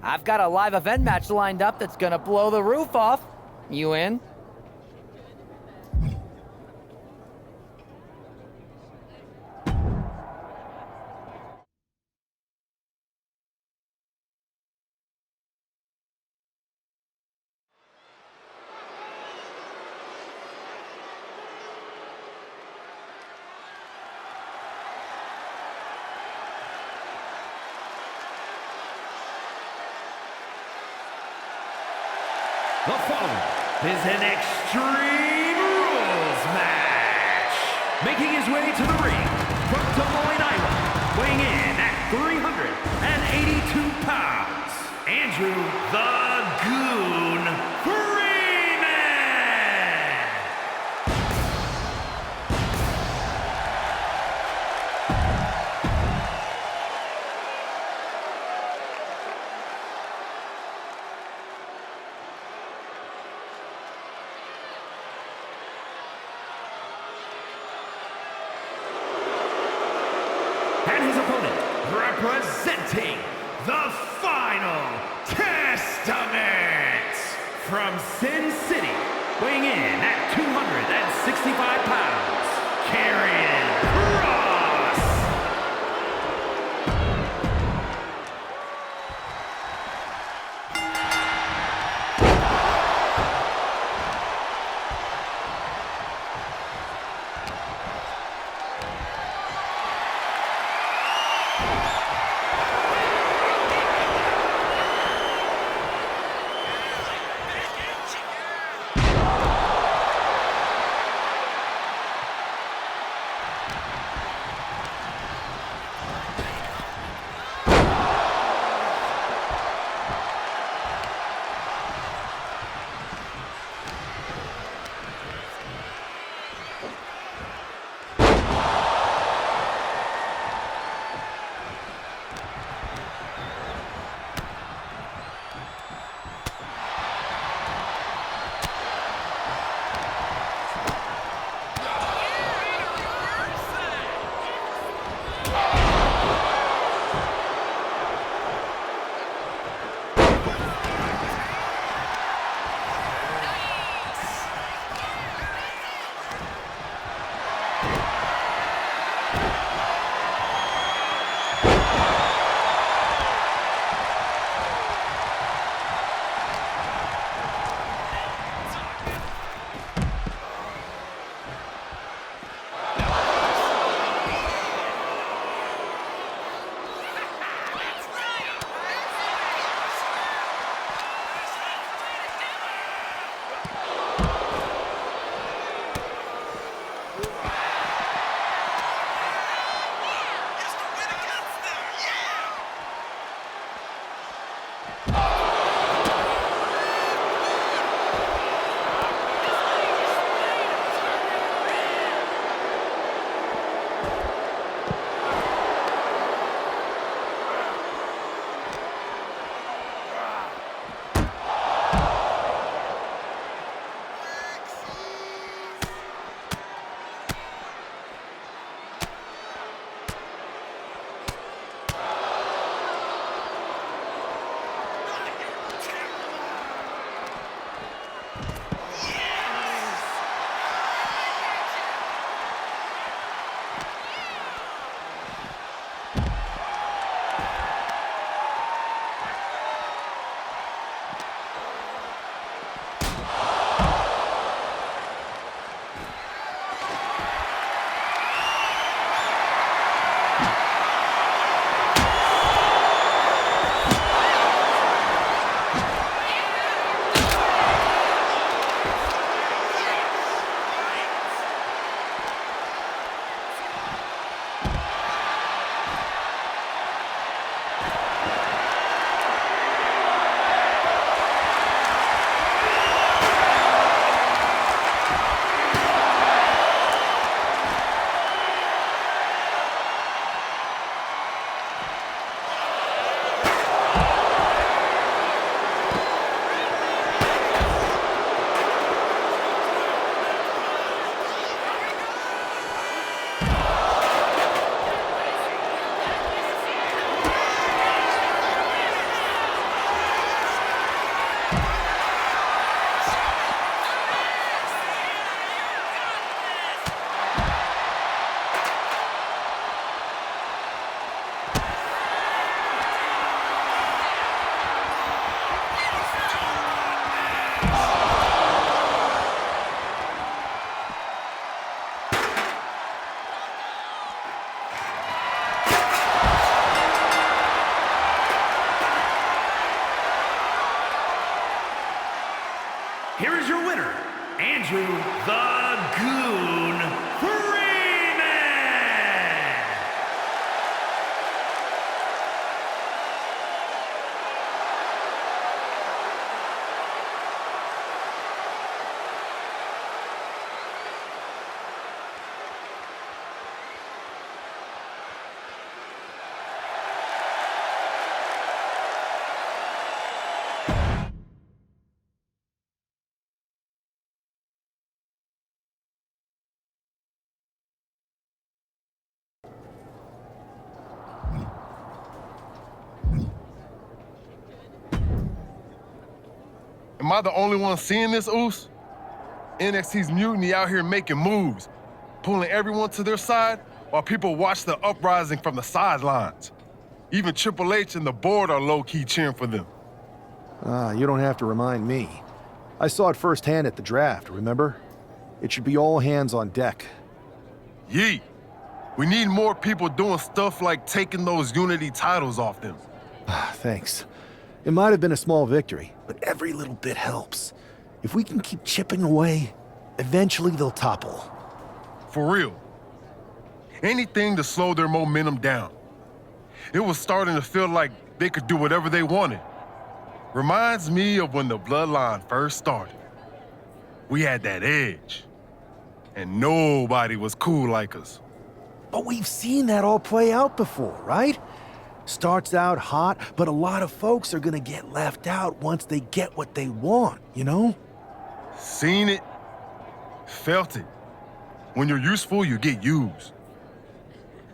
I've got a live event match lined up that's gonna blow the roof off. You in? The following is an Extreme Rules match. Making his way to the ring from Des Moines, Iowa, weighing in at 382 pounds, Andrew the Goon Freeman. And his opponent, representing the Final Testament, from Sin City, weighing in at 265 pounds, Karrion Kross. Andrew the Goon Freeman! Am I the only one seeing this, Oos? NXT's Mutiny out here making moves, pulling everyone to their side while people watch the uprising from the sidelines. Even Triple H and the board are low-key cheering for them. You don't have to remind me. I saw it firsthand at the draft, remember? It should be all hands on deck. Yeet. We need more people doing stuff like taking those Unity titles off them. Thanks. It might have been a small victory, but every little bit helps. If we can keep chipping away, eventually they'll topple. For real. Anything to slow their momentum down. It was starting to feel like they could do whatever they wanted. Reminds me of when the Bloodline first started. We had that edge. And nobody was cool like us. But we've seen that all play out before, right? Starts out hot, but a lot of folks are gonna get left out once they get what they want, you know? Seen it, felt it. When you're useful, you get used.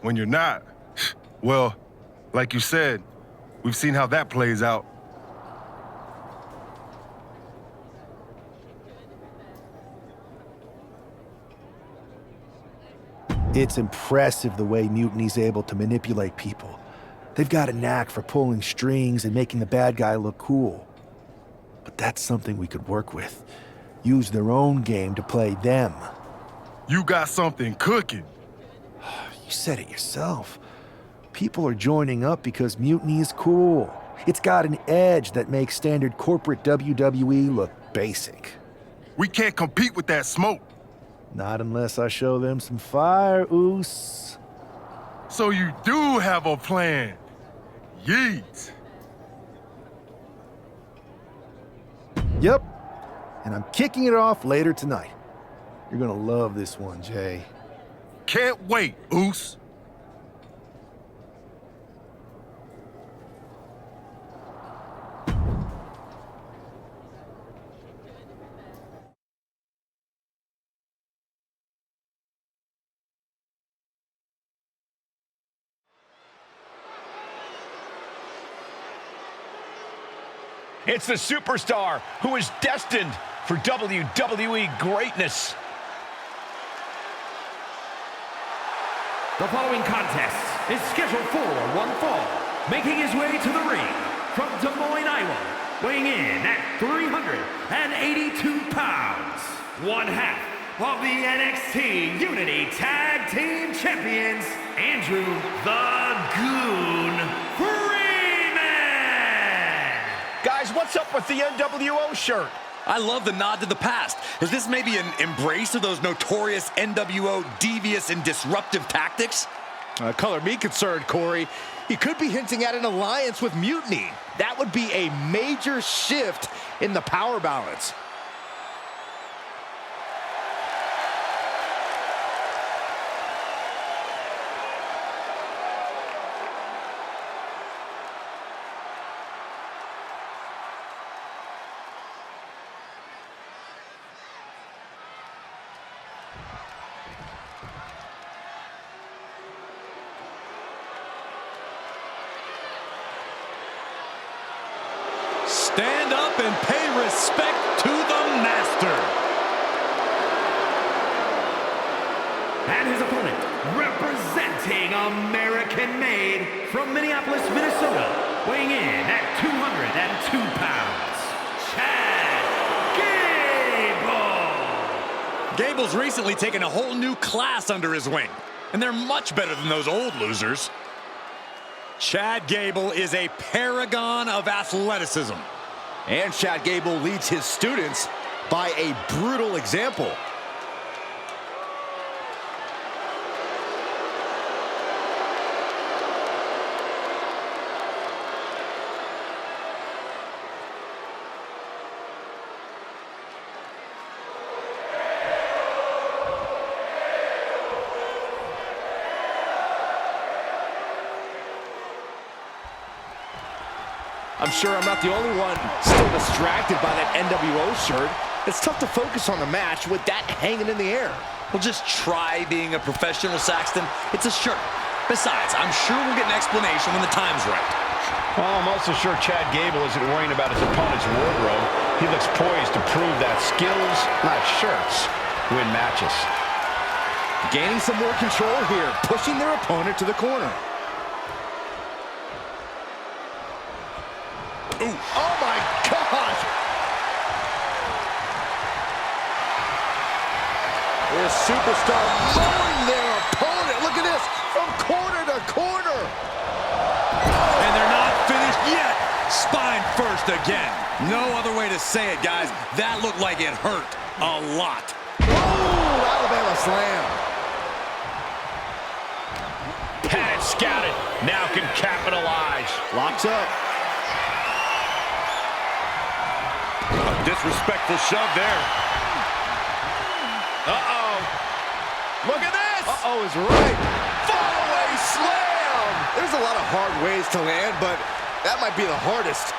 When you're not, well, like you said, we've seen how that plays out. It's impressive the way Mutiny's able to manipulate people. They've got a knack for pulling strings and making the bad guy look cool. But that's something we could work with. Use their own game to play them. You got something cooking. You said it yourself. People are joining up because Mutiny is cool. It's got an edge that makes standard corporate WWE look basic. We can't compete with that smoke. Not unless I show them some fire, Oos. So you do have a plan. Yeet. Yep. And I'm kicking it off later tonight. You're gonna love this one, Jay. Can't wait, Oos. It's the superstar who is destined for WWE greatness. The following contest is scheduled for one fall. Making his way to the ring from Des Moines, Iowa, weighing in at 382 pounds, one half of the NXT Unity Tag Team Champions, Andrew the Goon Freeman. Guys, what's up with the NWO shirt? I love the nod to the past. Is this maybe an embrace of those notorious NWO devious and disruptive tactics? Color me concerned, Corey. He could be hinting at an alliance with Mutiny. That would be a major shift in the power balance. Stand up and pay respect to the master. And his opponent, representing American-made from Minneapolis, Minnesota, weighing in at 202 pounds, Chad Gable. Gable's recently taken a whole new class under his wing, and they're much better than those old losers. Chad Gable is a paragon of athleticism. And Chad Gable leads his students by a brutal example. I'm sure I'm not the only one still distracted by that NWO shirt. It's tough to focus on the match with that hanging in the air. Well, just try being a professional, Saxton. It's a shirt. Besides, I'm sure we'll get an explanation when the time's right. Well, I'm also sure Chad Gable isn't worrying about his opponent's wardrobe. He looks poised to prove that skills, not shirts, win matches. Gaining some more control here, pushing their opponent to the corner. Ooh. Oh my gosh! This superstar mowing their opponent. Look at this, from corner to corner. And they're not finished yet. Spine first again. No other way to say it, guys. That looked like it hurt a lot. Oh, Alabama slam. Had it scouted. Now can capitalize. Locks up. Disrespectful shove there. Uh-oh. Look at this. Uh-oh is right. Fallaway slam. There's a lot of hard ways to land, but that might be the hardest.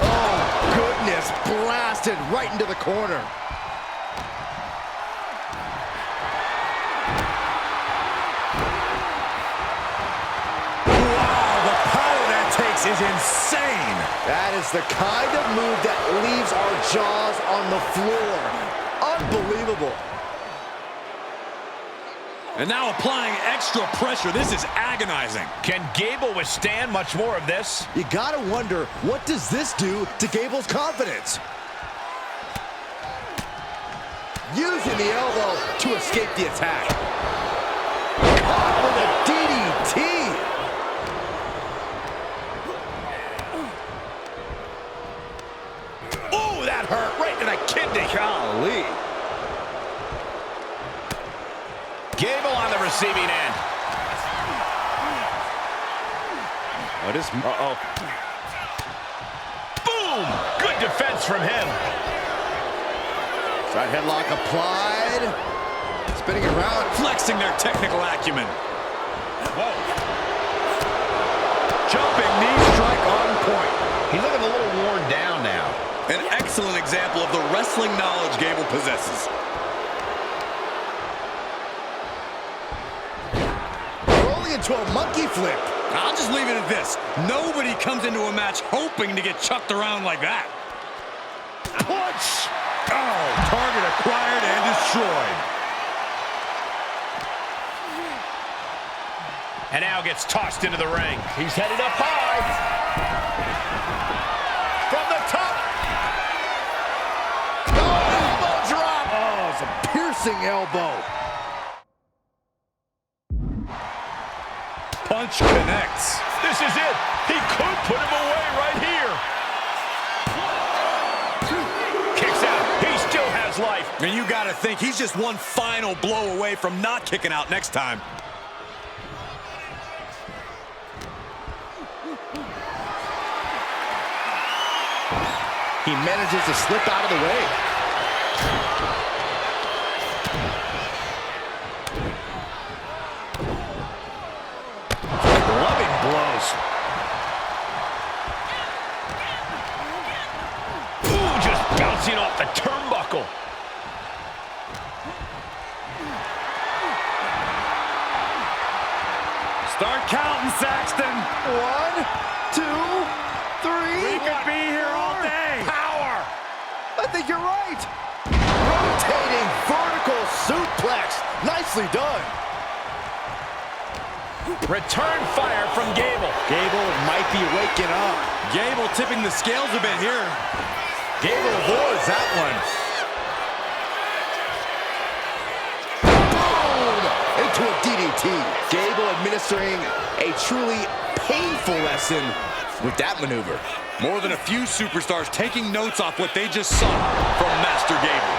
Oh, goodness. Blasted right into the corner. Is insane. That is the kind of move that leaves our jaws on the floor. Unbelievable. And now applying extra pressure. This is agonizing. Can Gable withstand much more of this? You gotta wonder, what does this do to Gable's confidence? Using the elbow to escape the attack. Caught with a DDT. That hurt right in the kidney. Golly. Gable on the receiving end. What is... Uh-oh. Boom! Good defense from him. Side headlock applied. Spinning around. Flexing their technical acumen. Whoa. Jumping knee strike on point. He's looking a little worn down now. An excellent example of the wrestling knowledge Gable possesses. Rolling into a monkey flip. I'll just leave it at this. Nobody comes into a match hoping to get chucked around like that. Punch. Oh, target acquired and destroyed. And now gets tossed into the ring. He's headed up high. From the top. Piercing elbow. Punch connects. This is it. He could put him away right here. Kicks out. He still has life. And you got to think he's just one final blow away from not kicking out next time. He manages to slip out of the way. Loving blows. Ooh, just bouncing off the turnbuckle. Start counting, Saxton. 1, 2, 3. We could be here all day. Power. I think you're right. Rotating vertical suplex. Nicely done. Return fire from Gable. Gable might be waking up. Gable tipping the scales a bit here. Gable avoids that one. Boom! Into a DDT. Gable administering a truly painful lesson with that maneuver. More than a few superstars taking notes off what they just saw from Master Gable.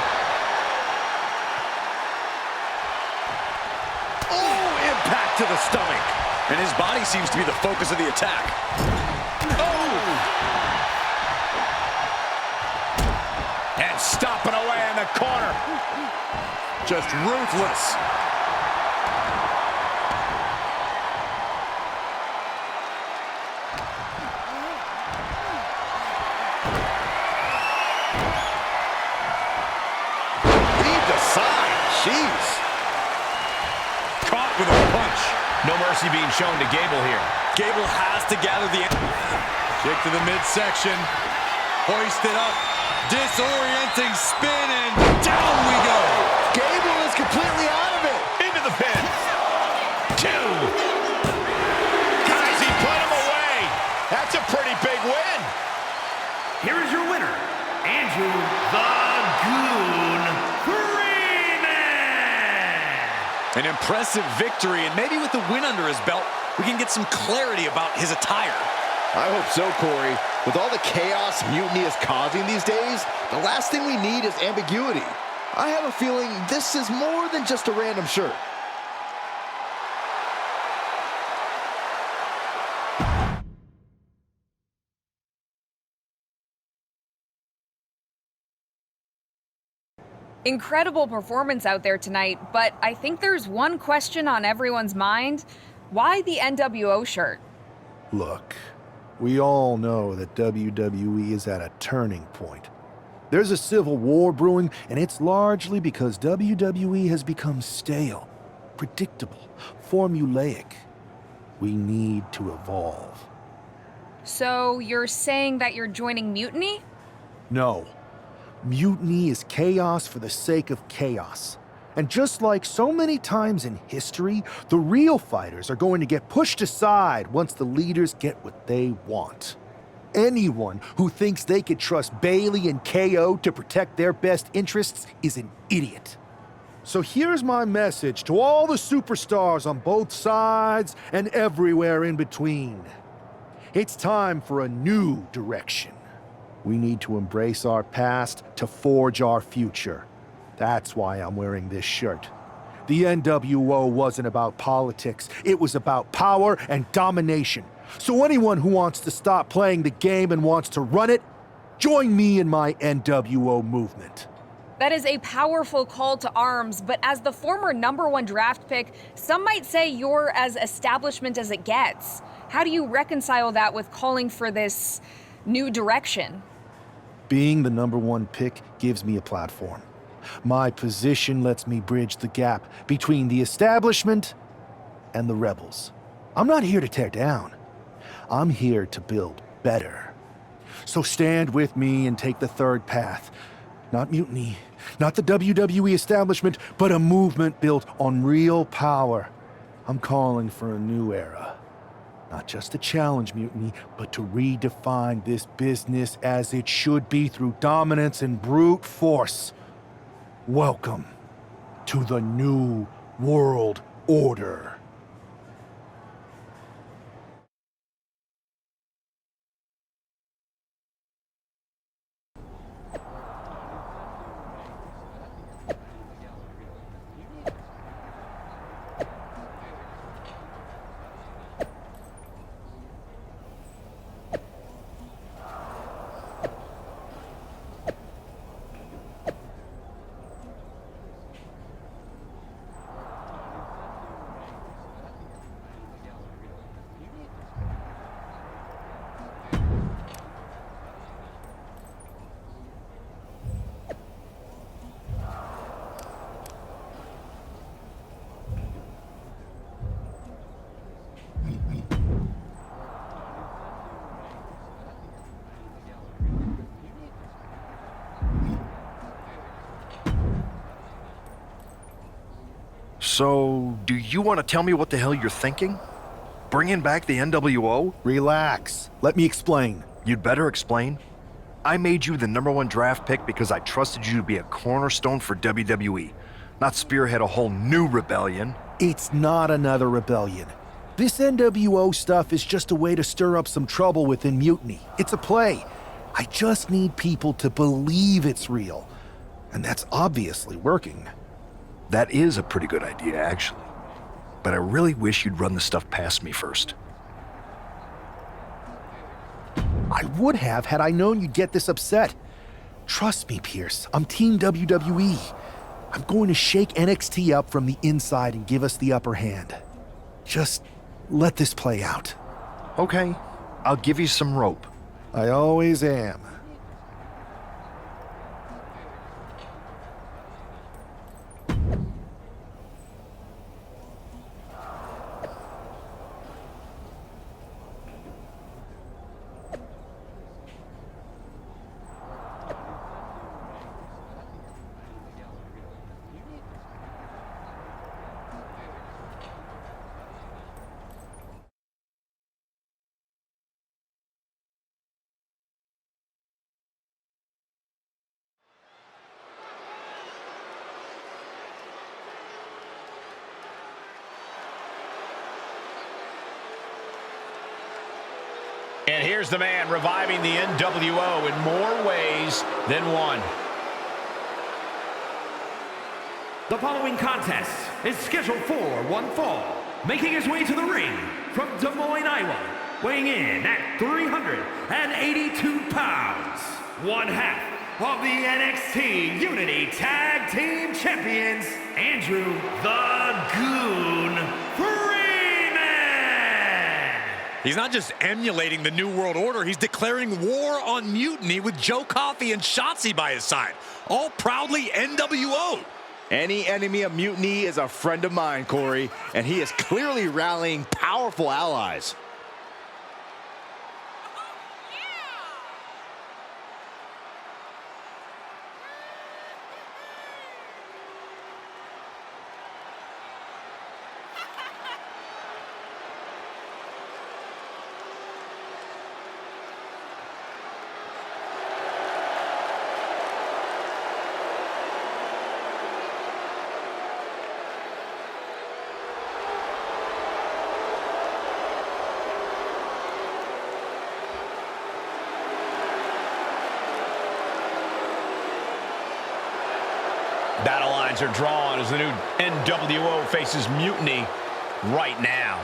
Oh, impact to the stomach. And his body seems to be the focus of the attack. Oh! And stomping away in the corner. Just ruthless. Leave the side. Jeez. Caught with a punch. No mercy being shown to Gable here. Gable has to gather the... Kick to the midsection. Hoist it up. Disorienting spin, and down we go. Gable is completely out of it. Into the pin. 2. Guys, he put him away. That's a pretty big win. Here is your winner, Andrew the Goon Freeman. An impressive victory, and maybe with the win under his belt, we can get some clarity about his attire. I hope so, Corey. With all the chaos Mutiny is causing these days, the last thing we need is ambiguity. I have a feeling this is more than just a random shirt. Incredible performance out there tonight, but I think there's one question on everyone's mind. Why the NWO shirt? Look, we all know that WWE is at a turning point. There's a civil war brewing, and it's largely because WWE has become stale, predictable, formulaic. We need to evolve. So you're saying that you're joining Mutiny? No. Mutiny is chaos for the sake of chaos. And just like so many times in history, the real fighters are going to get pushed aside once the leaders get what they want. Anyone who thinks they could trust Bayley and KO to protect their best interests is an idiot. So here's my message to all the superstars on both sides and everywhere in between. It's time for a new direction. We need to embrace our past to forge our future. That's why I'm wearing this shirt. The NWO wasn't about politics. It was about power and domination. So anyone who wants to stop playing the game and wants to run it, join me in my NWO movement. That is a powerful call to arms, but as the former #1 draft pick, some might say you're as establishment as it gets. How do you reconcile that with calling for this new direction? Being the #1 pick gives me a platform. My position lets me bridge the gap between the establishment and the rebels. I'm not here to tear down. I'm here to build better. So stand with me and take the third path. Not mutiny, not the WWE establishment, but a movement built on real power. I'm calling for a new era. Not just to challenge mutiny, but to redefine this business as it should be through dominance and brute force. Welcome to the New World Order. So, do you want to tell me what the hell you're thinking? Bringing back the NWO? Relax. Let me explain. You'd better explain. I made you the #1 draft pick because I trusted you to be a cornerstone for WWE, not spearhead a whole new rebellion. It's not another rebellion. This NWO stuff is just a way to stir up some trouble within Mutiny. It's a play. I just need people to believe it's real. And that's obviously working. That is a pretty good idea, actually. But I really wish you'd run the stuff past me first. I would have had I known you'd get this upset. Trust me, Pierce. I'm Team WWE. I'm going to shake NXT up from the inside and give us the upper hand. Just let this play out. Okay, I'll give you some rope. I always am. And here's the man reviving the NWO in more ways than one. The following contest is scheduled for one fall. Making his way to the ring from Des Moines, Iowa, weighing in at 382 pounds, one half of the NXT Unity Tag Team Champions, Andrew the Goon Freeman. He's not just emulating the New World Order, he's declaring war on Mutiny with Joe Coffey and Shotzi by his side, all proudly NWO. Any enemy of Mutiny is a friend of mine, Corey, and he is clearly rallying powerful allies. Battle lines are drawn as the new NWO faces Mutiny right now.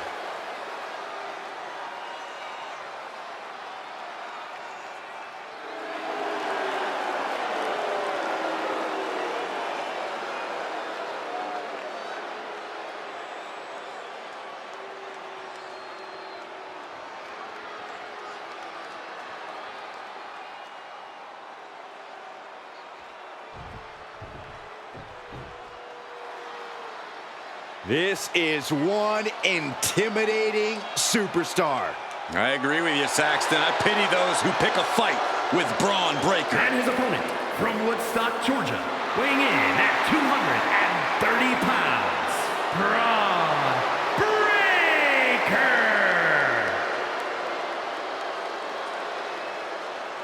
This is one intimidating superstar. I agree with you, Saxton. I pity those who pick a fight with Braun Breaker. And his opponent from Woodstock, Georgia, weighing in at 230 pounds, Braun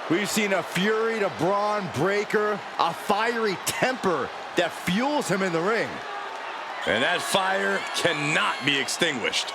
Breaker. We've seen a fury to Braun Breaker, a fiery temper that fuels him in the ring. And that fire cannot be extinguished.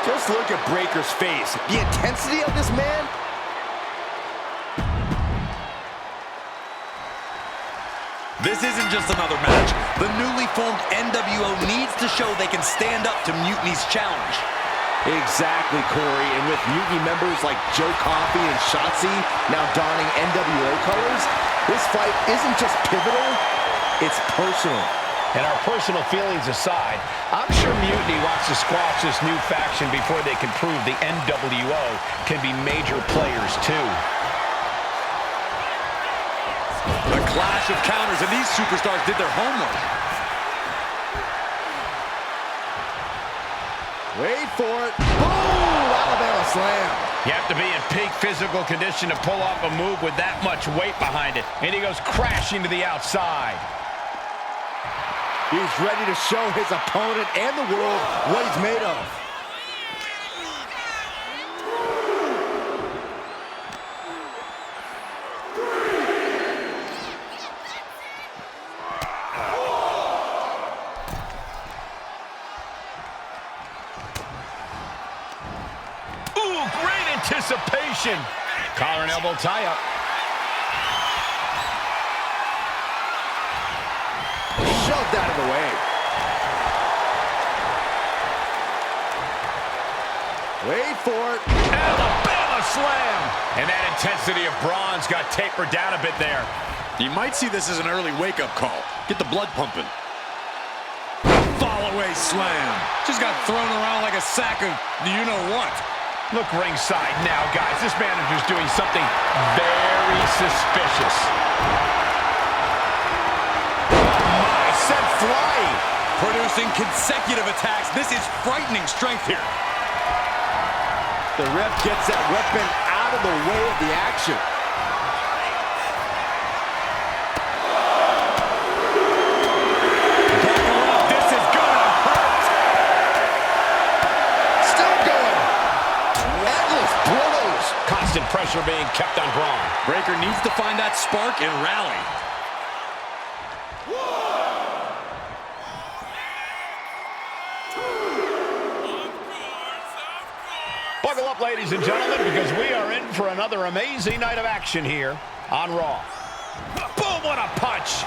Just look at Breaker's face. The intensity of this man. This isn't just another match. The newly formed NWO needs to show they can stand up to Mutiny's challenge. Exactly, Corey. And with Mutiny members like Joe Coffey and Shotzi now donning NWO colors, this fight isn't just pivotal, it's personal. And our personal feelings aside, I'm sure Mutiny wants to squash this new faction before they can prove the NWO can be major players too. A clash of counters, and these superstars did their homework. Wait for it. Boom! Alabama slam. You have to be in peak physical condition to pull off a move with that much weight behind it. And he goes crashing to the outside. He's ready to show his opponent and the world what he's made of. Ooh, great anticipation. Collar and elbow tie-up. Shoved out of the way. Wait for it. Alabama slam. And that intensity of bronze got tapered down a bit there. You might see this as an early wake-up call. Get the blood pumping. Fall-away slam. Just got thrown around like a sack of you-know-what. Look ringside now, guys. This manager's doing something very suspicious. Sent flying. Producing consecutive attacks. This is frightening strength here. The ref gets that weapon out of the way of the action. Buckle up. This is gonna hurt. Still going. Endless blows. Constant pressure being kept on Braun. Breaker needs to find that spark and rally. Buckle up, ladies and gentlemen, because we are in for another amazing night of action here on Raw. Boom, what a punch!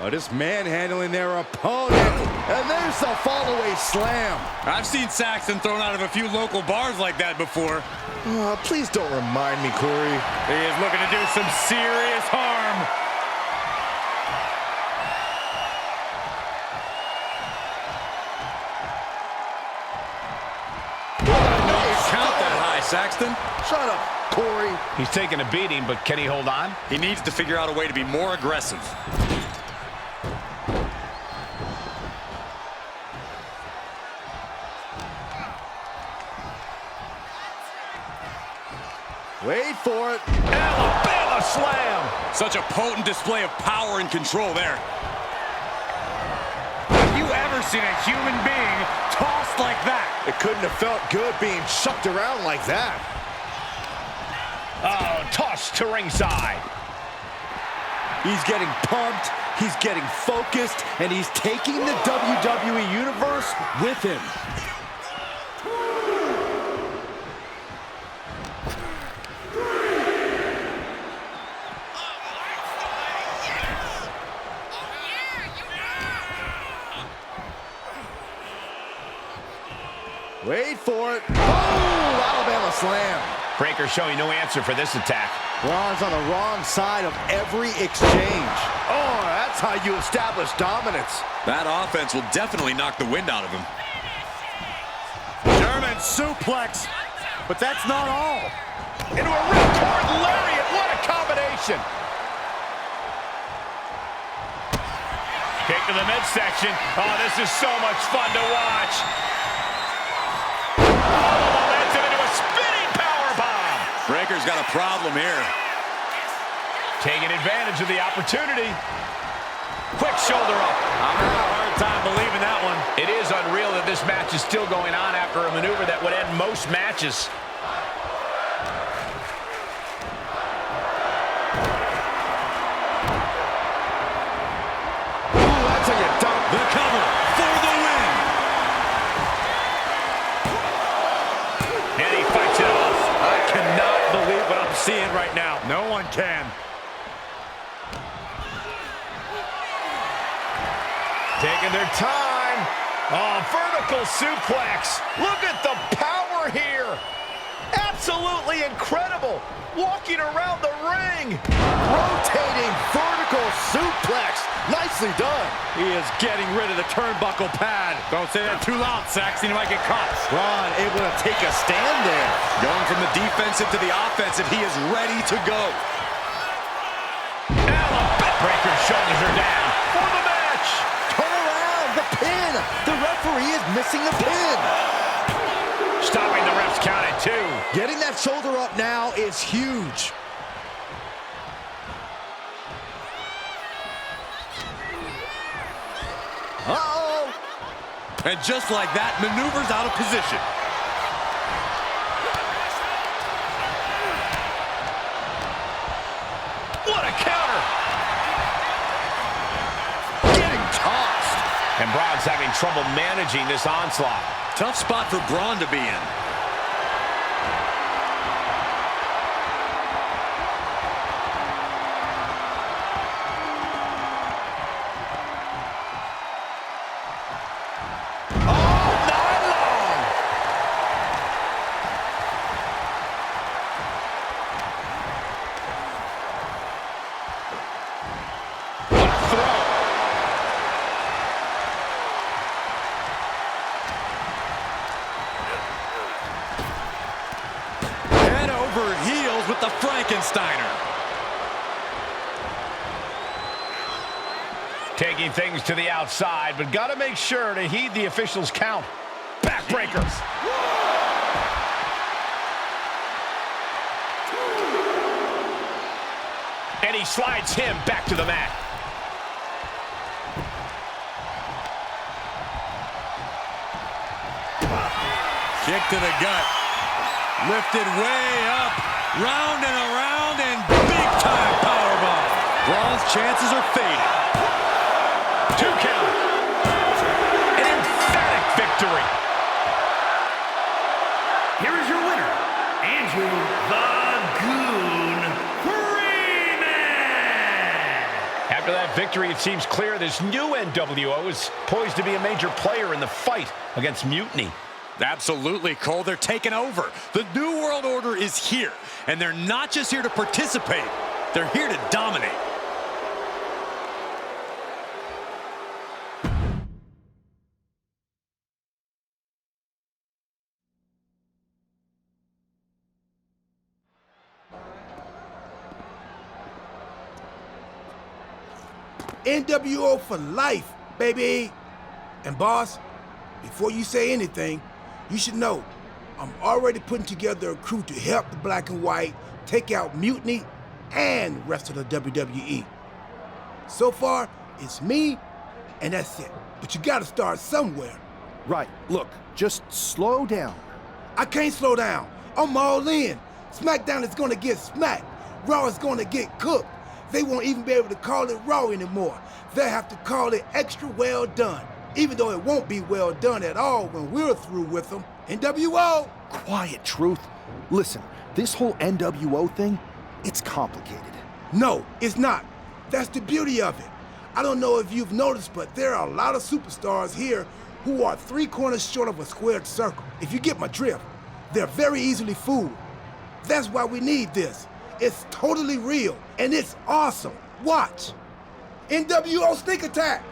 Oh, just manhandling their opponent. And there's the fall-away slam. I've seen Saxton thrown out of a few local bars like that before. Oh, please don't remind me, Corey. He is looking to do some serious harm. Count that high, Saxton. Shut up, Corey. He's taking a beating, but can he hold on? He needs to figure out a way to be more aggressive. Wait for it. Alabama slam! Such a potent display of power and control there. Have you ever seen a human being tossed like that? It couldn't have felt good being chucked around like that. Oh, tossed to ringside. He's getting pumped, he's getting focused, and he's taking the WWE Universe with him. Wait for it. Oh, Alabama slam. Breaker showing no answer for this attack. Braun's on the wrong side of every exchange. Oh, that's how you establish dominance. That offense will definitely knock the wind out of him. German suplex, but that's not all. Into a ripcord lariat. What a combination. Kick to the midsection. Oh, this is so much fun to watch. Momentum into a spinning powerbomb. Breaker's got a problem here. Taking advantage of the opportunity. Quick shoulder up. I'm having a hard time believing that one. It is unreal that this match is still going on after a maneuver that would end most matches. Ooh, that's how you dump. The cover for the win. And he fights it off. I cannot believe what I'm seeing right now. No one can. Taking their time. Oh, vertical suplex. Look at the power here. Absolutely incredible. Walking around the ring. Rotating vertical Turnbuckle suplex. Nicely done. He is getting rid of the turnbuckle pad. Don't say that too loud, Saxon. You might get caught. Braun able to take a stand there. Going from the defensive to the offensive, he is ready to go. Now the backbreaker shoulders her down for the match. Turn around, the pin. The referee is missing the pin. Stopping the ref's count at 2. Getting that shoulder up now is huge. Uh-oh. And just like that, maneuvers out of position. What a counter. Getting tossed. And Braun's having trouble managing this onslaught. Tough spot for Braun to be in. With the Frankensteiner. Taking things to the outside, but got to make sure to heed the official's count. Backbreakers. And he slides him back to the mat. Kick to the gut. Lifted way up. Round and around, and big-time powerbomb. Braun's chances are fading. 2 count. An emphatic victory. Here is your winner, Andrew the Goon Freeman. After that victory, it seems clear this new NWO is poised to be a major player in the fight against Mutiny. Absolutely, Cole. They're taking over. The New World Order is here, and they're not just here to participate. They're here to dominate. NWO for life, baby. And boss, before you say anything, you should know I'm already putting together a crew to help the Black and White take out Mutiny and rest of the WWE. So far, it's me, and that's it. But you gotta start somewhere. Right, look, just slow down. I can't slow down. I'm all in. SmackDown is gonna get smacked. Raw is gonna get cooked. They won't even be able to call it Raw anymore. They'll have to call it extra well done. Even though it won't be well done at all when we're through with them. NWO! Quiet, Truth. Listen, this whole NWO thing, it's complicated. No, it's not. That's the beauty of it. I don't know if you've noticed, but there are a lot of superstars here who are 3 corners short of a squared circle. If you get my drift, they're very easily fooled. That's why we need this. It's totally real, and it's awesome. Watch. NWO Sneak Attack!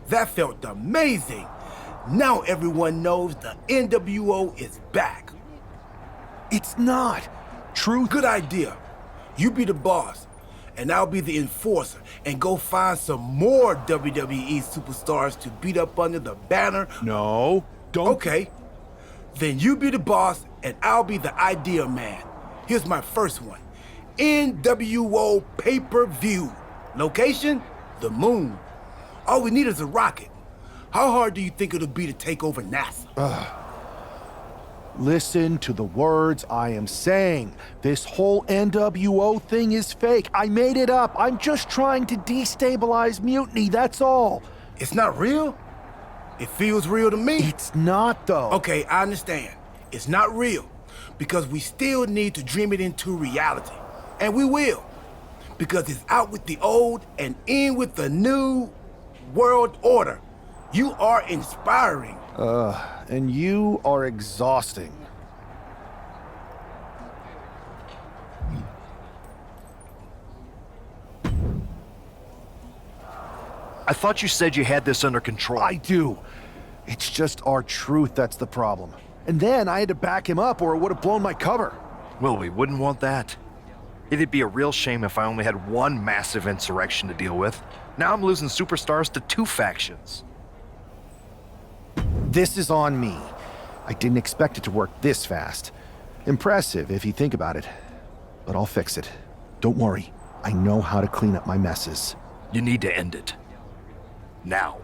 That felt amazing. Now everyone knows the NWO is back. It's not. Truth. Good idea. You be the boss, and I'll be the enforcer and go find some more WWE superstars to beat up under the banner. No, don't. Okay. Then you be the boss, and I'll be the idea man. Here's my first one. NWO pay-per-view. Location? The moon. All we need is a rocket. How hard do you think it'll be to take over NASA? Listen to the words I am saying. This whole NWO thing is fake. I made it up. I'm just trying to destabilize Mutiny, that's all. It's not real? It feels real to me. It's not, though. Okay, I understand. It's not real because we still need to dream it into reality. And we will. Because it's out with the old and in with the new world order. You are inspiring. And you are exhausting. I thought you said you had this under control. I do. It's just our truth that's the problem. And then I had to back him up or it would have blown my cover. Well, we wouldn't want that. It'd be a real shame if I only had one massive insurrection to deal with. Now I'm losing superstars to 2 factions. This is on me. I didn't expect it to work this fast. Impressive if you think about it. But I'll fix it. Don't worry. I know how to clean up my messes. You need to end it. Now.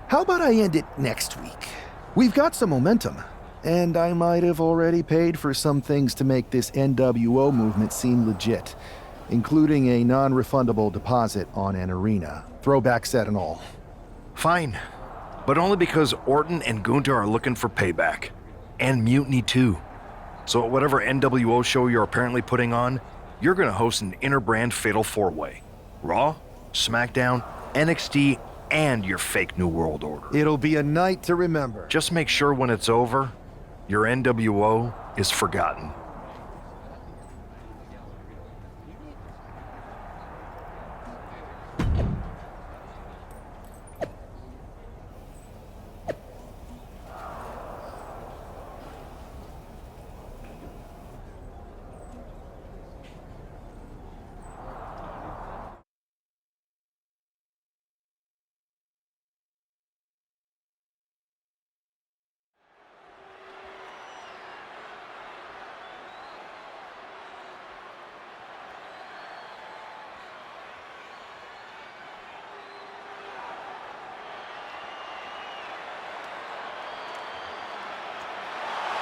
How about I end it next week? We've got some momentum. And I might have already paid for some things to make this NWO movement seem legit, including a non-refundable deposit on an arena, throwback set and all. Fine. But only because Orton and Gunther are looking for payback. And Mutiny too. So at whatever NWO show you're apparently putting on, you're gonna host an inter-brand fatal 4-way. Raw, SmackDown, NXT, and your fake New World Order. It'll be a night to remember. Just make sure when it's over, your NWO is forgotten.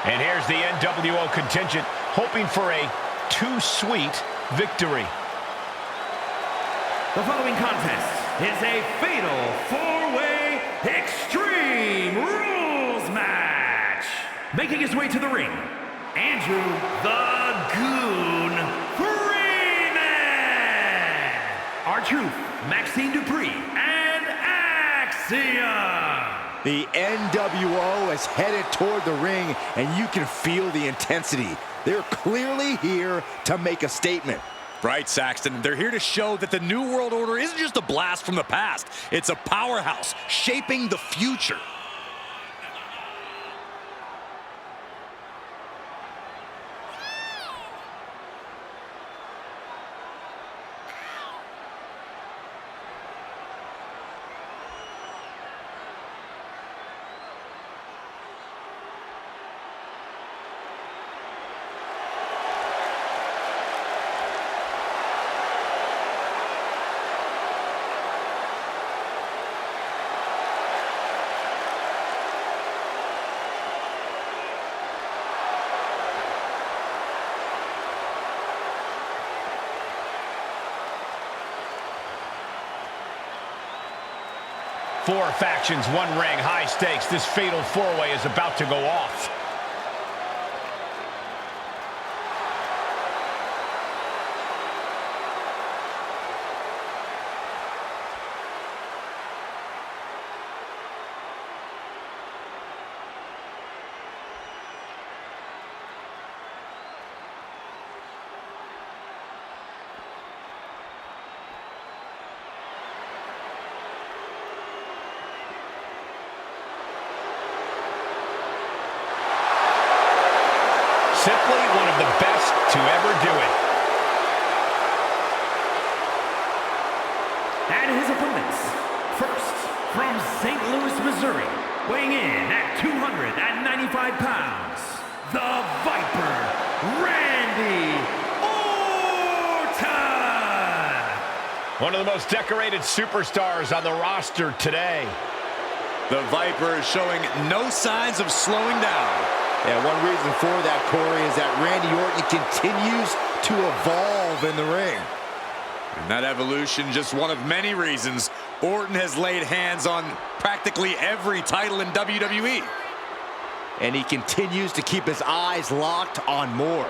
And here's the NWO contingent hoping for a too-sweet victory. The following contest is a fatal 4-way Extreme Rules match. Making his way to the ring, Andrew the Goon Freeman, R-Truth, Maxine Dupree, and Axiom. The NWO is headed toward the ring, and you can feel the intensity. They're clearly here to make a statement. Right, Saxton. They're here to show that the New World Order isn't just a blast from the past. It's a powerhouse shaping the future. Four factions, one ring, high stakes. This fatal 4-way is about to go off. weighing in at 295 pounds, the Viper, Randy Orton! One of the most decorated superstars on the roster today. The Viper is showing no signs of slowing down. Yeah, one reason for that, Corey, is that Randy Orton continues to evolve in the ring. And that evolution, just one of many reasons Orton has laid hands on practically every title in WWE. And he continues to keep his eyes locked on more.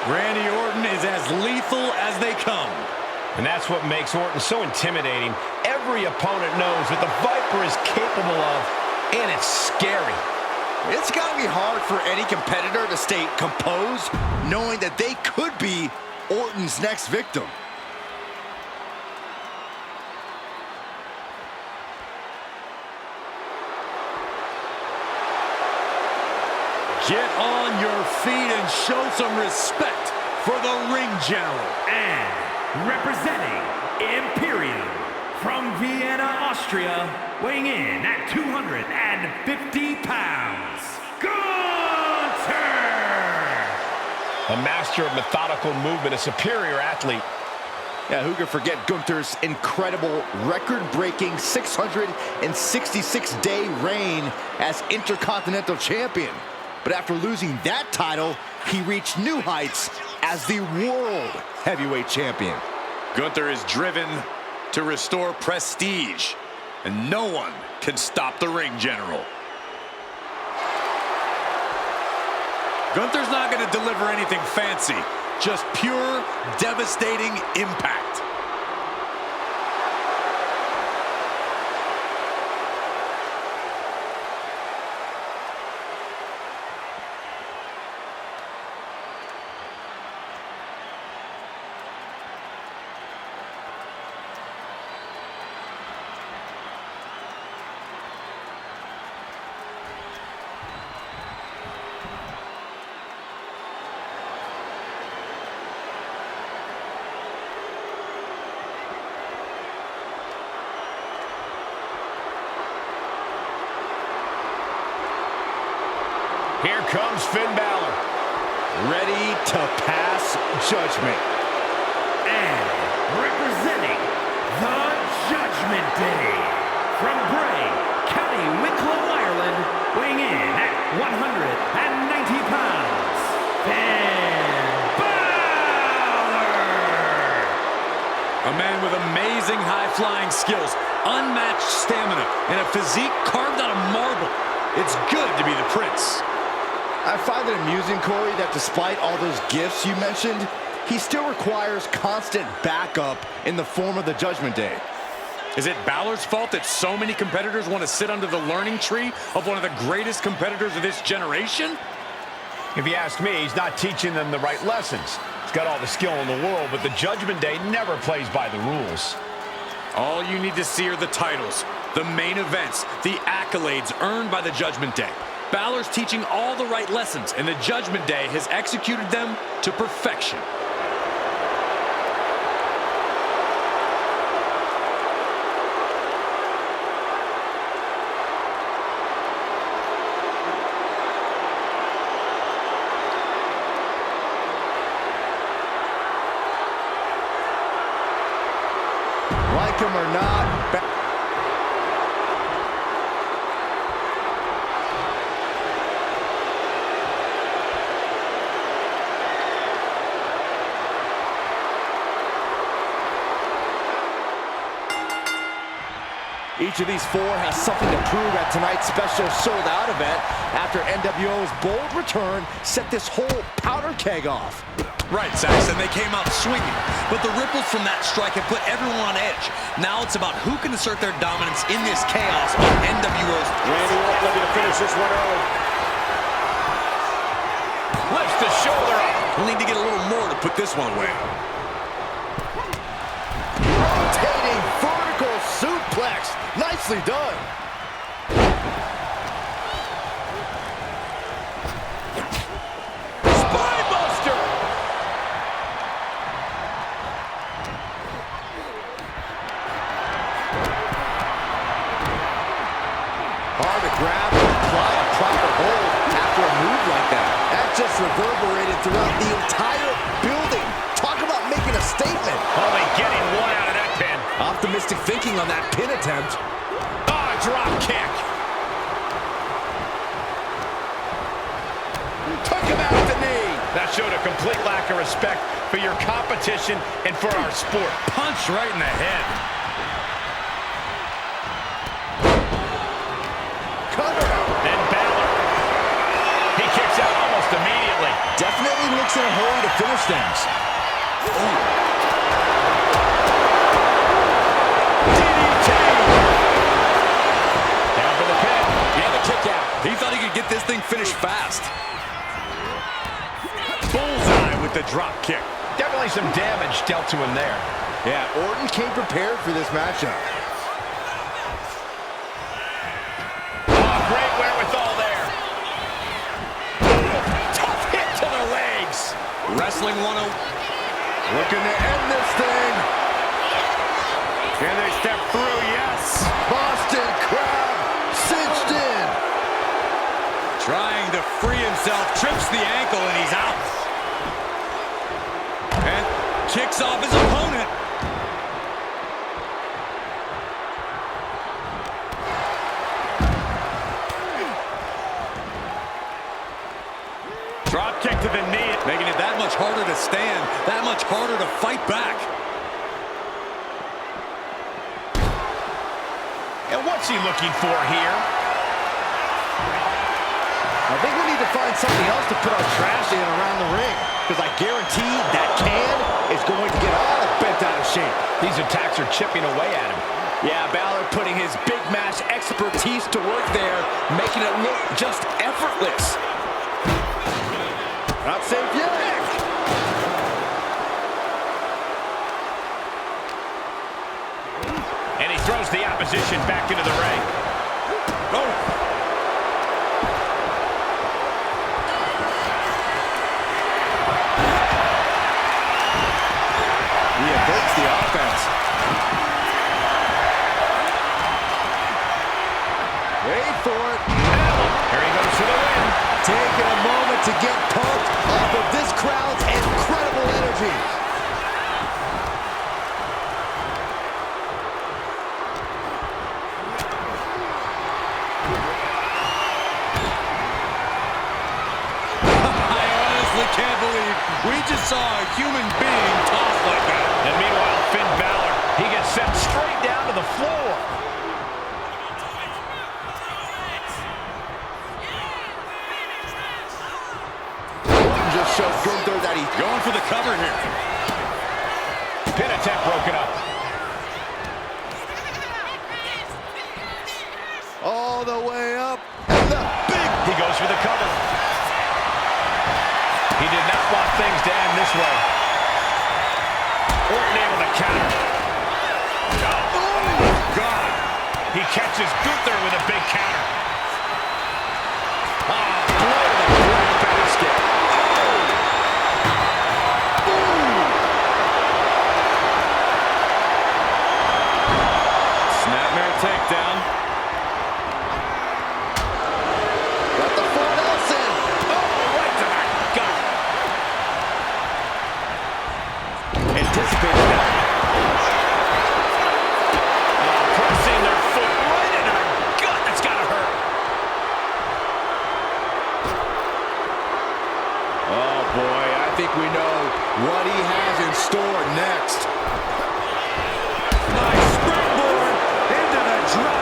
Randy Orton is as lethal as they come. And that's what makes Orton so intimidating. Every opponent knows what the Viper is capable of, and it's scary. It's got to be hard for any competitor to stay composed, knowing that they could be Orton's next victim. Get on your feet and show some respect for the ring general. And representing Imperium from Vienna, Austria, weighing in at 250 pounds, Gunther! A master of methodical movement, a superior athlete. Yeah, who could forget Gunther's incredible record-breaking 666-day reign as Intercontinental Champion. But after losing that title, he reached new heights as the World Heavyweight Champion. Gunther is driven to restore prestige, and no one can stop the ring general. Gunther's not going to deliver anything fancy, just pure, devastating impact. Here comes Finn Balor, ready to pass judgment. And representing the Judgment Day from Bray, County Wicklow, Ireland, weighing in at 190 pounds, Finn Balor! A man with amazing high-flying skills, unmatched stamina, and a physique carved out of marble. It's good to be the Prince. I find it amusing, Corey, that despite all those gifts you mentioned, he still requires constant backup in the form of the Judgment Day. Is it Balor's fault that so many competitors want to sit under the learning tree of one of the greatest competitors of this generation? If you ask me, he's not teaching them the right lessons. He's got all the skill in the world, but the Judgment Day never plays by the rules. All you need to see are the titles, the main events, the accolades earned by the Judgment Day. Balor's teaching all the right lessons, and the Judgment Day has executed them to perfection. Like him or not, Each of these four has something to prove at tonight's special sold-out event after NWO's bold return set this whole powder keg off. Right, Saxton, they came out swinging, but the ripples from that strike have put everyone on edge. Now it's about who can assert their dominance in this chaos on NWO's... Randy Orton looking to finish this one early. Lifts the shoulder up. We'll need to get a little more to put this one away. Rotating vertical suplex. Nicely done. Spinebuster. Hard to grab and apply a proper hold after a move like that. That just reverberated throughout the entire building. Talk about making a statement. Only getting one out of that pin. Optimistic thinking on that pin attempt. Oh, drop kick. Took him out at the knee. That showed a complete lack of respect for your competition and for our sport. Punch right in the head. Cover. Then Balor. He kicks out almost immediately. Definitely looks in a hurry to finish things. DDT. Down for the pin. Yeah, the kick out. He thought he could get this thing finished fast. Bullseye with the drop kick. Definitely some damage dealt to him there. Yeah, Orton came prepared for this matchup. Oh, great wherewithal there. Tough hit to the legs. Wrestling 101. Looking to end this thing. Can they step through? Yes. Boston Crab cinched in. Trying to free himself, trips the ankle, and he's out. And kicks off his opponent. Drop kick to the knee. Making it that much harder to stand, that much harder to fight back. And what's he looking for here? I think we need to find something else to put our trash in around the ring, because I guarantee that can is going to get all bent out of shape. These attacks are chipping away at him. Yeah, Balor putting his big match expertise to work there, making it look just effortless. Not safe yet. And he throws the opposition back into the ring. Oh! He averts the offense. Wait for it. Here he goes for the win. Taking a moment to get pumped off of this crowd's incredible energy. I honestly can't believe we just saw a human being tossed like that. And meanwhile, Finn Balor, he gets sent straight down to the floor. Orton just showed Gunther that he's Going for the cover here. Pin attempt broken up. all the way up. And the big... He goes for the cover. He did not want things to end this way. Orton able to counter. Oh, God. He catches Gunther with a big counter. Ah, blow to the bread basket. Snapmare takedown. Got the full Nelson. Oh, right to the gut. Anticipated that. Pressing their foot right in our gut. That's got to hurt. Oh, boy, I think we know what he has in store next. Nice springboard into the drop.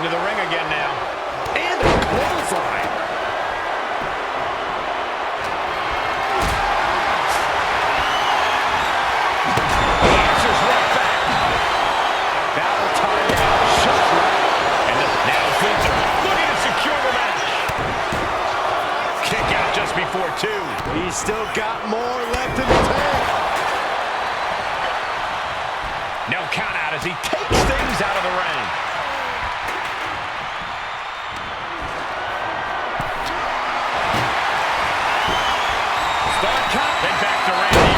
Into the ring again now. And a clothesline. Answers right back. Battle time now. Shots right. And now Gunther looking to secure the match. Kick out just before 2. He's still got more left in the tank. No count out as he takes things out of the ring. Start count. Then back to Randy.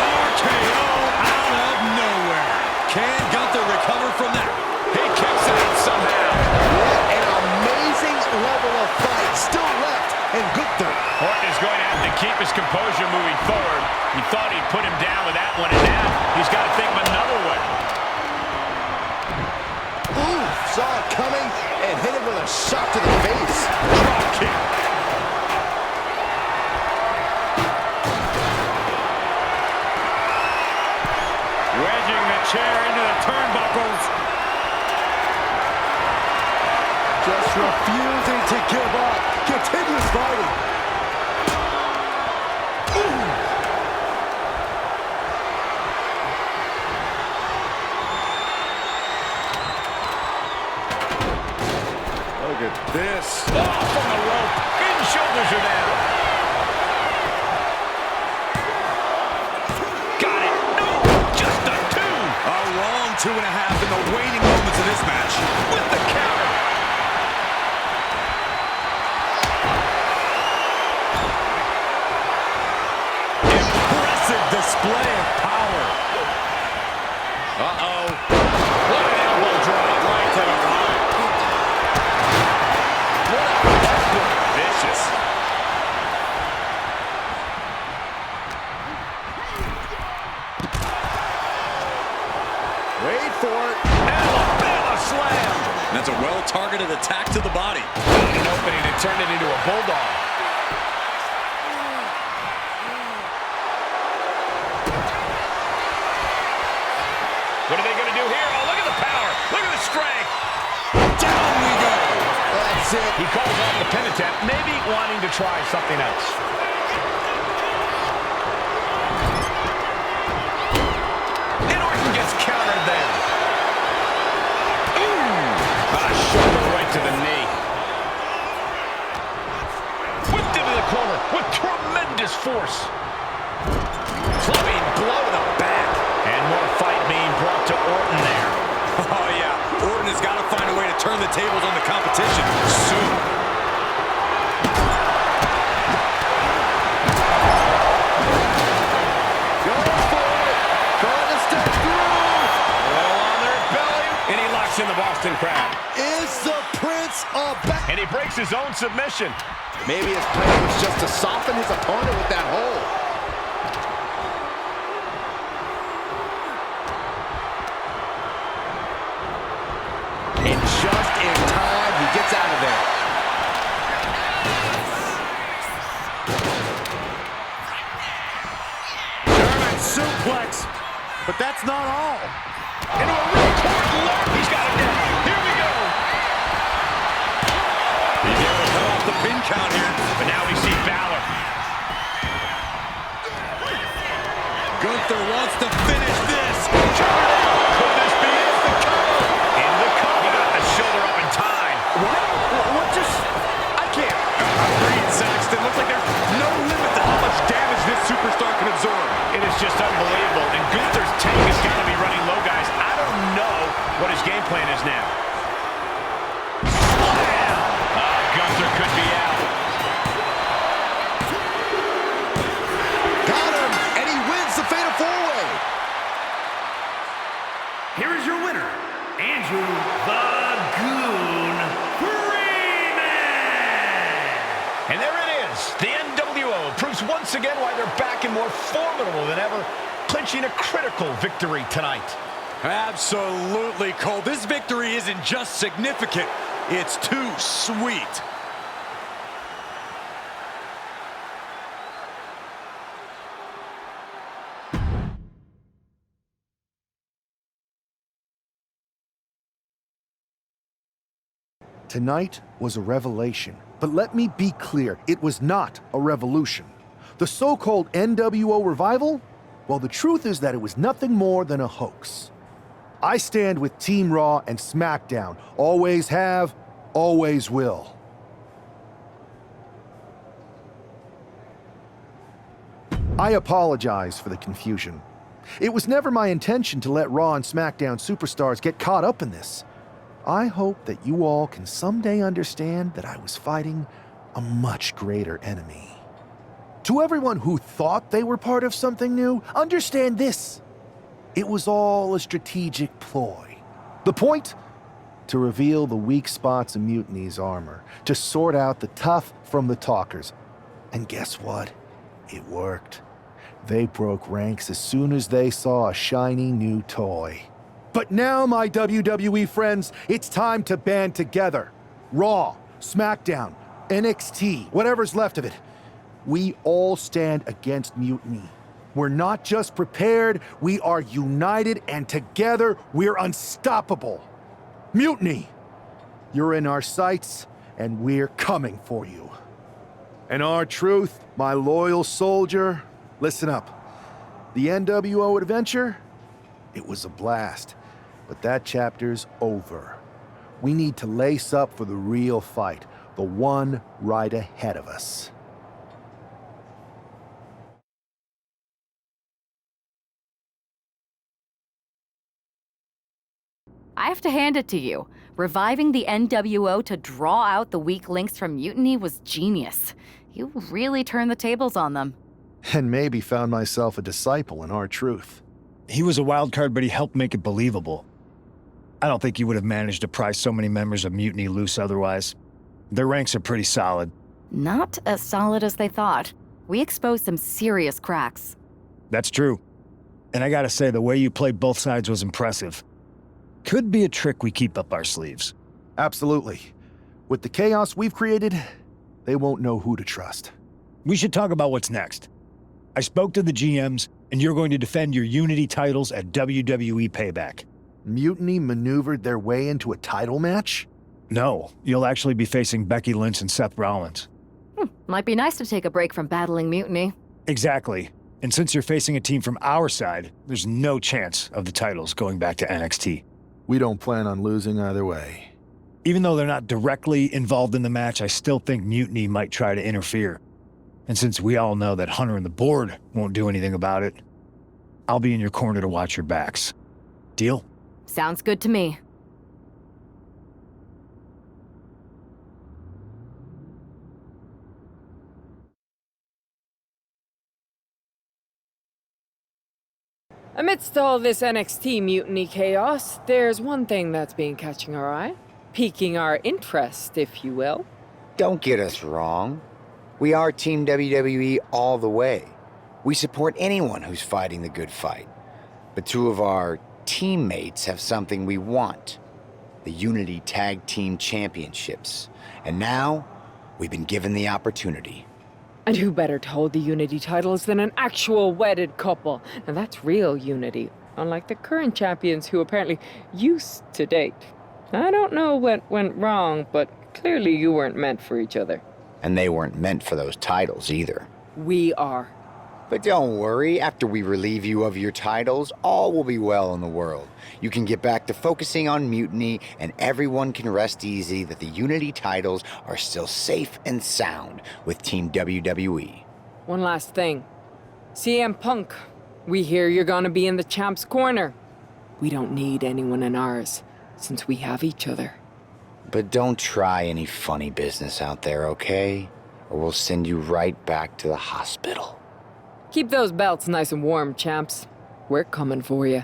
RKO out of nowhere. Can Gunther recover from that? He kicks out somehow. What an amazing level of fight still left in Gunther. Orton is going to have to keep his composure moving forward. He thought he'd put him down with that one, and now he's got to think of another way. Ooh, saw it coming and hit him with a shot to the face. Drop kick. Wedging the chair into the turnbuckles. Just refusing to give up. Continues fighting. Look at this. Off from the rope. His shoulders are down. Got it. No, just a 2. A long 2.5 in the waning moments of this match. With the counter. Impressive display of power. Uh-oh. What an elbow drop right to the heart. Vicious. Wait for it. Alabama slam. That's a well-targeted attack to the body. Found an opening and turned it into a bulldog. What are they going to do here? Oh, look at the power. Look at the strength. Down we go. That's it. He calls off the pin attempt, maybe wanting to try something else. And Orton gets countered there. Ooh! A shoulder right to the knee. Whipped into the corner with tremendous force. Clubbing blow to the back. And more fight being brought to Orton there. Oh, yeah. Orton has got to find a way to turn the tables on the competition soon. And he locks in the Boston crab. Is the Prince of back? And he breaks his own submission. Maybe his plan was just to soften his opponent with that hold. And just in time, he gets out of there. German suplex. But that's not all. Into a ripcord lock. He's got it down. Here we go. He's able to cut off the pin count here. But now we see Balor. Gunther wants to finish this. Could this be it? The cover. In the cover. He got the shoulder up in time. What just... I can't. Agreed, Saxton. Looks like there's no limit to how much damage this superstar can absorb. It is just unbelievable. And Gunther's tank has got to be running low, guys. I don't know what his game plan is now. Slam! Gunther could be out. Got him, and he wins the Fatal 4-Way. Here is your winner, Andrew the Goon Freeman. And there it is. The NWO proves once again why they're back and more formidable than ever, clinching a critical victory tonight. Absolutely, Cole. This victory isn't just significant. It's too sweet. tonight was a revelation. But let me be clear, it was not a revolution. The so-called NWO revival? Well, the truth is that it was nothing more than a hoax. I stand with Team Raw and SmackDown. Always have, always will. I apologize for the confusion. It was never my intention to let Raw and SmackDown superstars get caught up in this. I hope that you all can someday understand that I was fighting a much greater enemy. To everyone who thought they were part of something new, understand this. It was all a strategic ploy. The point? To reveal the weak spots in Mutiny's armor, to sort out the tough from the talkers. And guess what? It worked. They broke ranks as soon as they saw a shiny new toy. But now, my WWE friends, it's time to band together. Raw, SmackDown, NXT, whatever's left of it. We all stand against mutiny. We're not just prepared, we are united, and together we're unstoppable. Mutiny! You're in our sights, and we're coming for you. And R-Truth, my loyal soldier, listen up. The NWO adventure? It was a blast, but that chapter's over. We need to lace up for the real fight, the one right ahead of us. I have to hand it to you. Reviving the NWO to draw out the weak links from Mutiny was genius. You really turned the tables on them. And maybe found myself a disciple in R-Truth. He was a wild card, but he helped make it believable. I don't think you would have managed to pry so many members of Mutiny loose otherwise. Their ranks are pretty solid. Not as solid as they thought. We exposed some serious cracks. That's true. And I gotta say, the way you played both sides was impressive. Could be a trick we keep up our sleeves. Absolutely. With the chaos we've created, they won't know who to trust. We should talk about what's next. I spoke to the GMs, and you're going to defend your Unity titles at WWE Payback. Mutiny maneuvered their way into a title match? No, you'll actually be facing Becky Lynch and Seth Rollins. Might be nice to take a break from battling Mutiny. Exactly. And since you're facing a team from our side, there's no chance of the titles going back to NXT. We don't plan on losing either way. Even though they're not directly involved in the match, I still think Mutiny might try to interfere. And since we all know that Hunter and the board won't do anything about it, I'll be in your corner to watch your backs. Deal? Sounds good to me. Amidst all this NXT mutiny chaos, there's one thing that's been catching our eye. Piquing our interest, if you will. Don't get us wrong. We are Team WWE all the way. We support anyone who's fighting the good fight. But two of our teammates have something we want. The Unity Tag Team Championships. And now, we've been given the opportunity. And who better to hold the Unity titles than an actual wedded couple? Now that's real unity, unlike the current champions who apparently used to date. I don't know what went wrong, but clearly you weren't meant for each other. And they weren't meant for those titles either. We are. But don't worry, after we relieve you of your titles, all will be well in the world. You can get back to focusing on Mutiny, and everyone can rest easy that the Unity titles are still safe and sound with Team WWE. One last thing. CM Punk, we hear you're gonna be in the champ's corner. We don't need anyone in ours, since we have each other. But don't try any funny business out there, okay? Or we'll send you right back to the hospital. Keep those belts nice and warm, champs. We're coming for you.